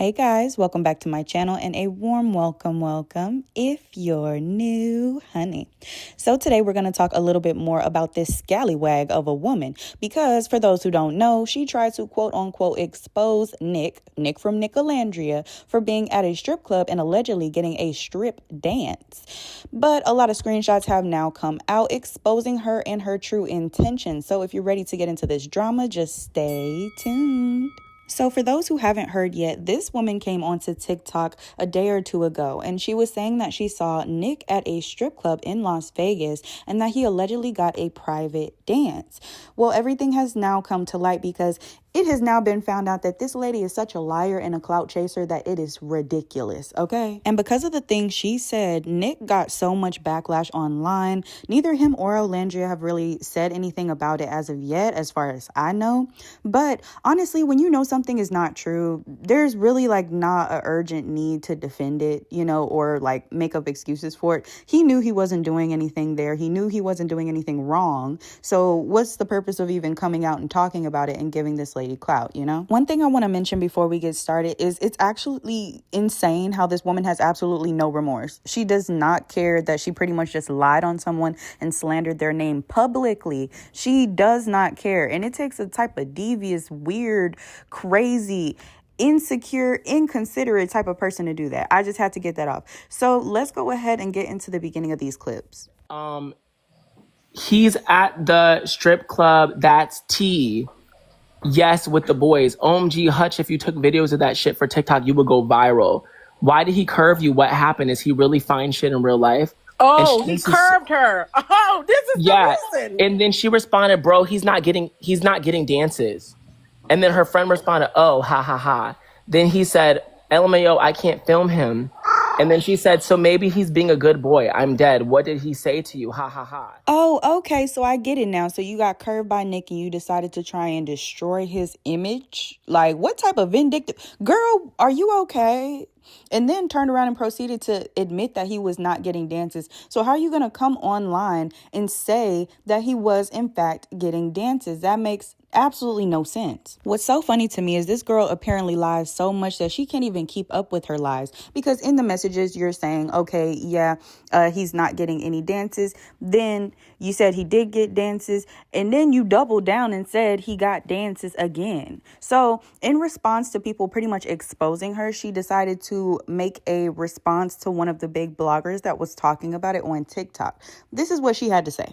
Hey guys, welcome back to my channel and a warm welcome if you're new, honey. So today we're going to talk a little bit more about this scallywag of a woman because for those who don't know, she tried to quote unquote expose Nick from Nicolandria for being at a strip club and allegedly getting a strip dance. But a lot of screenshots have now come out exposing her and her true intentions. So if you're ready to get into this drama, just stay tuned. So for those who haven't heard yet, this woman came onto TikTok a day or two ago, and she was saying that she saw Nick at a strip club in Las Vegas and that he allegedly got a private dance. Well, everything has now come to light because it has now been found out that this lady is such a liar and a clout chaser that it is ridiculous, okay? And because of the things she said, Nick got so much backlash online. Neither him or Olandria have really said anything about it as of yet, as far as I know. But honestly, when you know something is not true, there's really not an urgent need to defend it, or make up excuses for it. He knew he wasn't doing anything there. He knew he wasn't doing anything wrong. So what's the purpose of even coming out and talking about it and giving this lady clout, One thing I want to mention before we get started is it's actually insane how this woman has absolutely no remorse. She does not care that she pretty much just lied on someone and slandered their name publicly. She does not care. And it takes a type of devious, weird, crazy, insecure, inconsiderate type of person to do that. I just had to get that off. So let's go ahead and get into the beginning of these clips. He's at the strip club. That's T. Yes, with the boys. OMG, Hutch, if you took videos of that shit for TikTok, you would go viral. Why did he curve you? What happened? Is he really fine shit in real life? Oh, he curved her. Oh, this is the reason. And then she responded, bro, he's not getting dances. And then her friend responded, oh, ha, ha, ha. Then he said, LMAO, I can't film him. And then she said, so maybe he's being a good boy. I'm dead. What did he say to you? Ha, ha, ha. Oh, okay. So I get it now. So you got curved by Nick and you decided to try and destroy his image? Like, what type of vindictive... Girl, are you okay? And then turned around and proceeded to admit that he was not getting dances. So how are you going to come online and say that he was, in fact, getting dances? That makes absolutely no sense. What's so funny to me is this girl apparently lies so much that she can't even keep up with her lies, because in the messages you're saying, okay, yeah, he's not getting any dances. Then you said he did get dances, and then you doubled down and said he got dances again. So in response to people pretty much exposing her, she decided to make a response to one of the big bloggers that was talking about it on TikTok. This is what she had to say.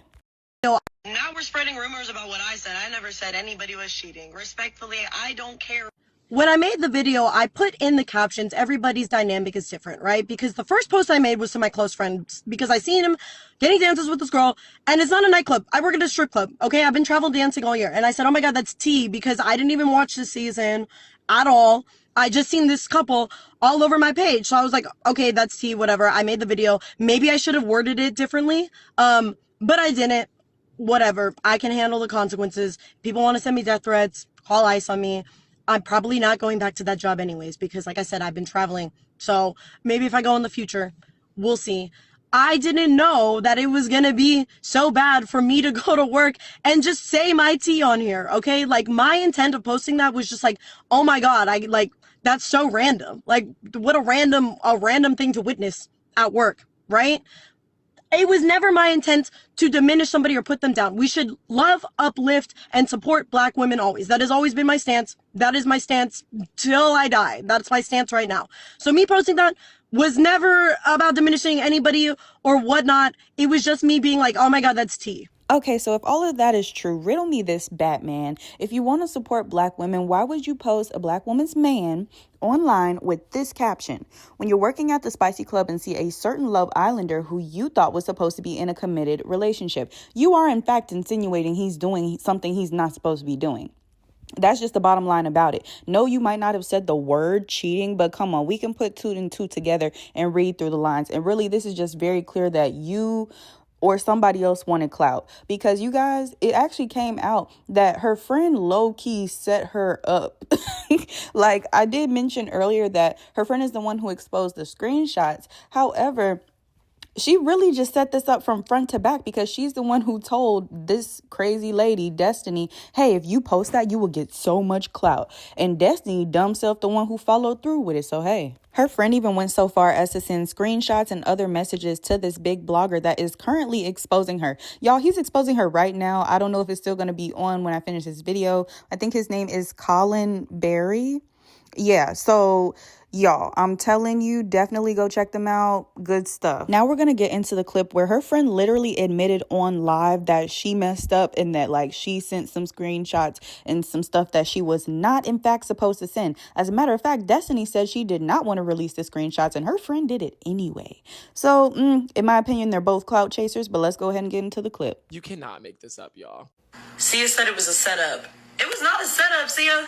Now we're spreading rumors about what I said. I never said anybody was cheating. Respectfully, I don't care. When I made the video, I put in the captions, everybody's dynamic is different, right? Because the first post I made was to my close friends because I seen him getting dances with this girl, and it's not a nightclub. I work at a strip club, okay? I've been travel dancing all year. And I said, oh my God, that's T, because I didn't even watch the season at all. I just seen this couple all over my page. So I was like, okay, that's T, whatever. I made the video. Maybe I should have worded it differently, but I didn't. Whatever. I can handle the consequences. People want to send me death threats, call ICE on me. I'm probably not going back to that job anyways, because like I said, I've been traveling. So maybe if I go in the future, we'll see. I didn't know that it was going to be so bad for me to go to work and just say my tea on here. Okay. Like, my intent of posting that was just like, oh my God, that's so random. Like, what a random thing to witness at work, right? It was never my intent to diminish somebody or put them down. We should love, uplift, and support Black women always. That has always been my stance. That is my stance till I die. That's my stance right now. So me posting that was never about diminishing anybody or whatnot. It was just me being like, oh my God, that's T. Okay, so if all of that is true, riddle me this, Batman. If you want to support Black women, why would you post a Black woman's man online with this caption? When you're working at the Spicy Club and see a certain Love Islander who you thought was supposed to be in a committed relationship, you are in fact insinuating he's doing something he's not supposed to be doing. That's just the bottom line about it. No, you might not have said the word cheating, but come on, we can put two and two together and read through the lines. And really, this is just very clear that you or somebody else wanted clout, because you guys, it actually came out that her friend low-key set her up. Like I did mention earlier that her friend is the one who exposed the screenshots. However, She really just set this up from front to back because she's the one who told this crazy lady, Destiny, hey, if you post that, you will get so much clout. And Destiny, dumb self, the one who followed through with it. So, hey. Her friend even went so far as to send screenshots and other messages to this big blogger that is currently exposing her. Y'all, he's exposing her right now. I don't know if it's still going to be on when I finish this video. I think his name is Colin Berry. Yeah, so y'all, I'm telling you, definitely go check them out. Good stuff. Now we're going to get into the clip where her friend literally admitted on live that she messed up and that like she sent some screenshots and some stuff that she was not in fact supposed to send. As a matter of fact, Destiny said she did not want to release the screenshots and her friend did it anyway. So in my opinion, they're both clout chasers, but let's go ahead and get into the clip. You cannot make this up, y'all. Sia said it was a setup. It was not a setup, Sia.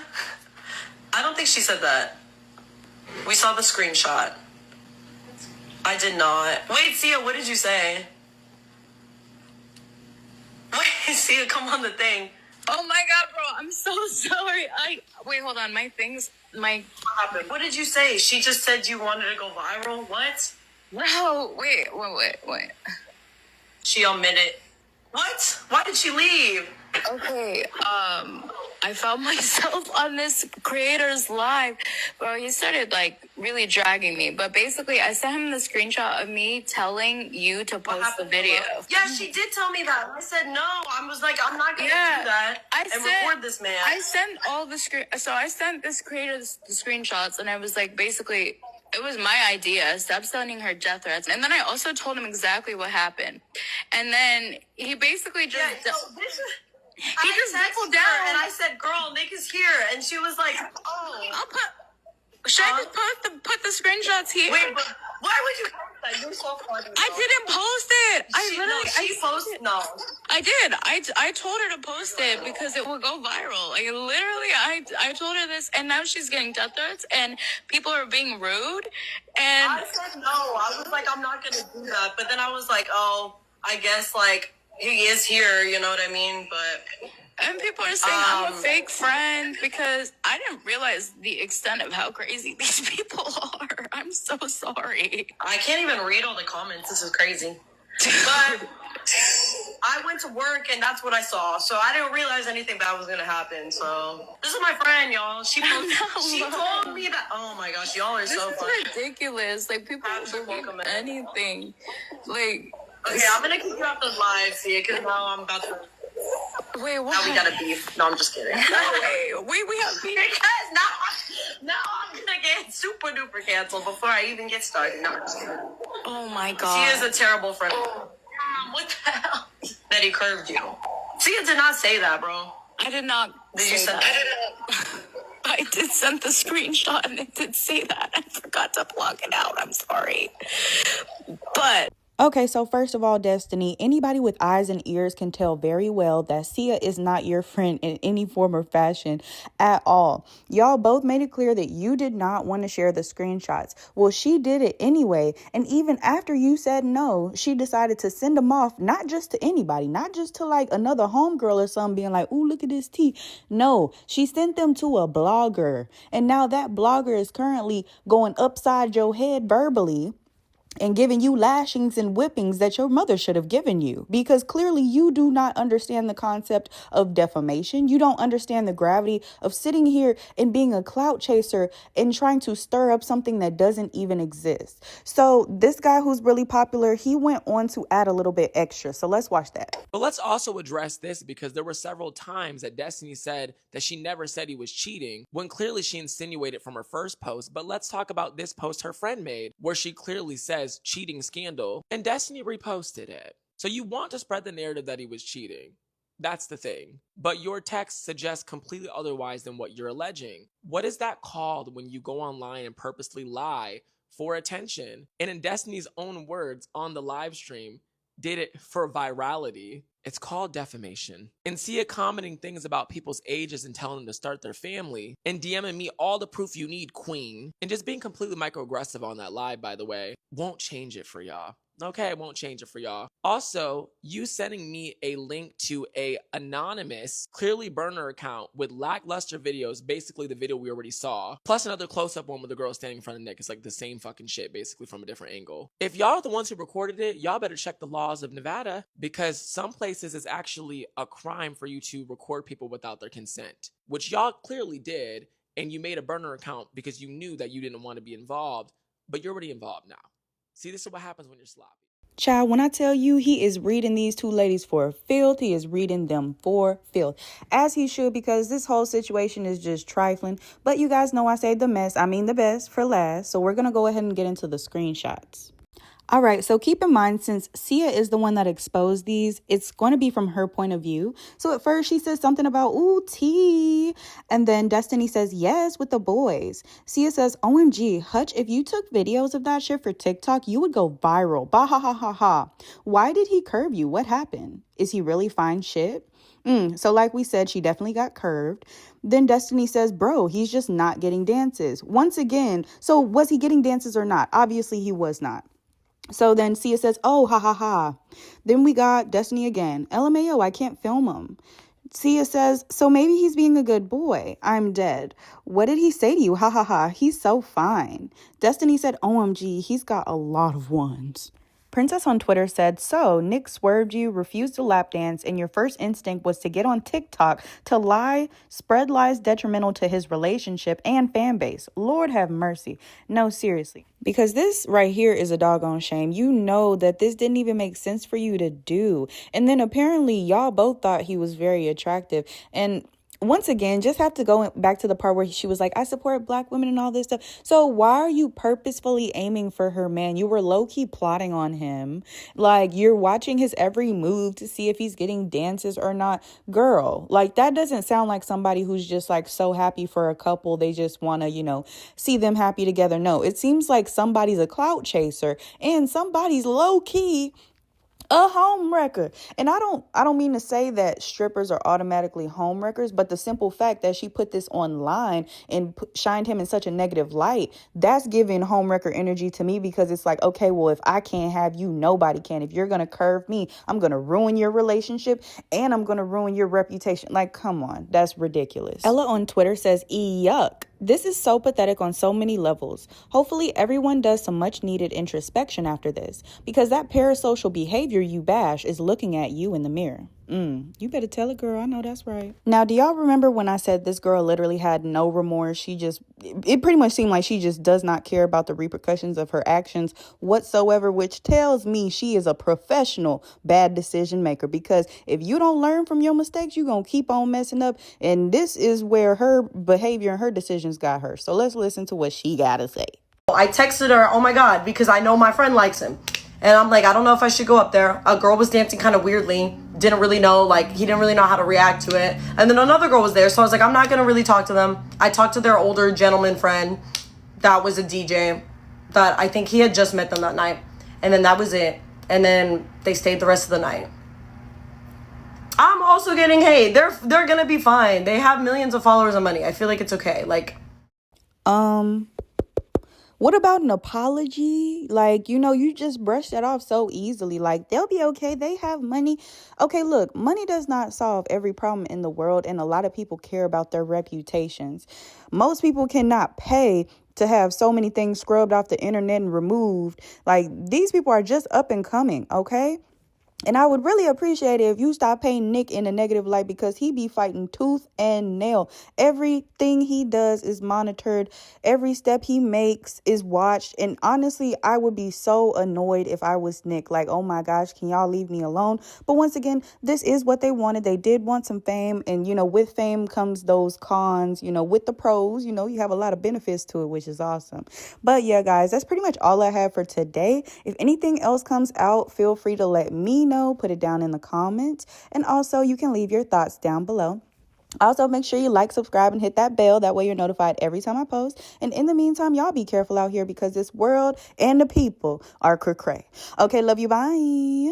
I don't think she said that. We saw the screenshot. I did not. Wait, Sia, what did you say? Wait, Sia, come on the thing. Oh my god, bro, I'm so sorry. Wait, hold on. What happened? What did you say? She just said you wanted to go viral? What? No, wait. She omitted. What? Why did she leave? Okay, I found myself on this creator's live. Bro, he started like really dragging me. But basically, I sent him the screenshot of me telling you to post the video. Yeah, she did tell me that. I said no. I was like, I'm not gonna do that record this man. I sent all the so I sent this creator the screenshots, and I was like, basically, it was my idea. Stop sending her death threats. And then I also told him exactly what happened. And then he basically just... He just doubled down. And I said, girl, Nick is here. And she was like, oh. Should I just put the screenshots here? Wait, but why would you post that? You're so funny. I didn't post it. I did. I told her to post it because it would go viral. Like literally, I told her this, and now she's getting death threats, and people are being rude. And I said no. I was like, I'm not gonna do that. But then I was like, oh, I guess like he is here. You know what I mean? But. And people are saying I'm a fake friend because I didn't realize the extent of how crazy these people are. I'm so sorry. I can't even read all the comments. This is crazy. But I went to work and that's what I saw. So I didn't realize anything bad was going to happen. So this is my friend, y'all. She told me that. Oh my gosh, y'all are so funny. This is ridiculous. Like people will believe anything. Like, okay, I'm going to keep you off the live, see, because now I'm about to... Wait, what? Now we got a beef. No, I'm just kidding. We have beef. Because now I'm going to get super duper canceled before I even get started. No, I'm just kidding. Oh my god. She is a terrible friend. What the hell? That he curved you. Sia did not say that, bro. I did not. Did you say that? I did send the screenshot and it did say that. I forgot to plug it out. I'm sorry. But... Okay, so first of all, Destiny, anybody with eyes and ears can tell very well that Sia is not your friend in any form or fashion at all. Y'all both made it clear that you did not want to share the screenshots. Well, she did it anyway. And even after you said no, she decided to send them off, not just to anybody, not just to like another homegirl or something being like, ooh, look at this tea. No, she sent them to a blogger. And now that blogger is currently going upside your head verbally and giving you lashings and whippings that your mother should have given you, because clearly you do not understand the concept of defamation. You don't understand the gravity of sitting here and being a clout chaser and trying to stir up something that doesn't even exist. So this guy who's really popular, he went on to add a little bit extra. So let's watch that. But let's also address this because there were several times that Destiny said that she never said he was cheating when clearly she insinuated from her first post. But let's talk about this post her friend made where she clearly says cheating scandal, and Destiny reposted it. So you want to spread the narrative that he was cheating. That's the thing. But your text suggests completely otherwise than what you're alleging. What is that called when you go online and purposely lie for attention? And in Destiny's own words on the live stream, did it for virality. It's called defamation. And Sia commenting things about people's ages and telling them to start their family, and DMing me all the proof you need, queen, and just being completely microaggressive on that live, by the way, won't change it for y'all. Okay, I won't change it for y'all. Also, you sending me a link to a anonymous, clearly burner account with lackluster videos, basically the video we already saw, plus another close-up one with the girl standing in front of Nick. It's like the same fucking shit, basically from a different angle. If y'all are the ones who recorded it, y'all better check the laws of Nevada, because some places it's actually a crime for you to record people without their consent, which y'all clearly did, and you made a burner account because you knew that you didn't want to be involved, but you're already involved now. See, this is what happens when you're sloppy. Child, when I tell you he is reading these two ladies for filth, he is reading them for filth. As he should, because this whole situation is just trifling. But you guys know I saved the mess, I mean the best, for last. So we're going to go ahead and get into the screenshots. All right, so keep in mind, since Sia is the one that exposed these, it's going to be from her point of view. So at first she says something about, ooh, tea. And then Destiny says, yes, with the boys. Sia says, OMG, Hutch, if you took videos of that shit for TikTok, you would go viral. Bah, ha, ha, ha, ha. Why did he curve you? What happened? Is he really fine shit? So like we said, she definitely got curved. Then Destiny says, bro, he's just not getting dances. Once again, so was he getting dances or not? Obviously he was not. So then Sia says, oh, ha, ha, ha. Then we got Destiny again. LMAO, I can't film him. Sia says, so maybe he's being a good boy. I'm dead. What did he say to you? Ha, ha, ha. He's so fine. Destiny said, OMG, he's got a lot of ones. Princess on Twitter said, so Nick swerved you, refused to lap dance, and your first instinct was to get on TikTok to lie, spread lies detrimental to his relationship and fan base. Lord have mercy. No, seriously. Because this right here is a doggone shame. You know that this didn't even make sense for you to do. And then apparently y'all both thought he was very attractive. And once again, just have to go back to the part where she was like, I support black women and all this stuff. So why are you purposefully aiming for her man? You were low-key plotting on him. Like, you're watching his every move to see if he's getting dances or not. Girl, like, that doesn't sound like somebody who's just like so happy for a couple. They just want to, see them happy together. No, it seems like somebody's a clout chaser and somebody's low-key a home wrecker. And I don't mean to say that strippers are automatically home wreckers, but the simple fact that she put this online and shined him in such a negative light, that's giving home wrecker energy to me, because it's like, okay, well, if I can't have you, nobody can. If you're going to curve me, I'm going to ruin your relationship and I'm going to ruin your reputation. Like, come on, that's ridiculous. Ella on Twitter says, yuck. This is so pathetic on so many levels. Hopefully everyone does some much needed introspection after this, because that parasocial behavior you bash is looking at you in the mirror. You better tell it, girl. I know that's right. Now, do y'all remember when I said this girl literally had no remorse? It pretty much seemed like she just does not care about the repercussions of her actions whatsoever, which tells me she is a professional bad decision maker, because if you don't learn from your mistakes, you're going to keep on messing up. And this is where her behavior and her decisions got her. So let's listen to what she got to say. I texted her, oh my God, because I know my friend likes him. And I'm like, I don't know if I should go up there. A girl was dancing kind of weirdly. Didn't really know, he didn't really know how to react to it. And then another girl was there. So I was like, I'm not going to really talk to them. I talked to their older gentleman friend that was a DJ that I think he had just met them that night. And then that was it. And then they stayed the rest of the night. I'm also getting hate. They're going to be fine. They have millions of followers and money. I feel like it's okay. What about an apology? You just brush that off so easily. They'll be okay. They have money. Okay, look, money does not solve every problem in the world, and a lot of people care about their reputations. Most people cannot pay to have so many things scrubbed off the internet and removed. These people are just up and coming, okay? And I would really appreciate it if you stop painting Nick in a negative light, because he be fighting tooth and nail. Everything he does is monitored. Every step he makes is watched. And honestly, I would be so annoyed if I was Nick. Oh my gosh, can y'all leave me alone? But once again, this is what they wanted. They did want some fame. And, with fame comes those cons. With the pros, you have a lot of benefits to it, which is awesome. But yeah, guys, that's pretty much all I have for today. If anything else comes out, feel free to let me know. Put it down in the comments. And also, you can leave your thoughts down below. Also, make sure you like, subscribe, and hit that bell. That way you're notified every time I post. And in the meantime, y'all be careful out here, because this world and the people are cray-cray. Okay, love you. Bye.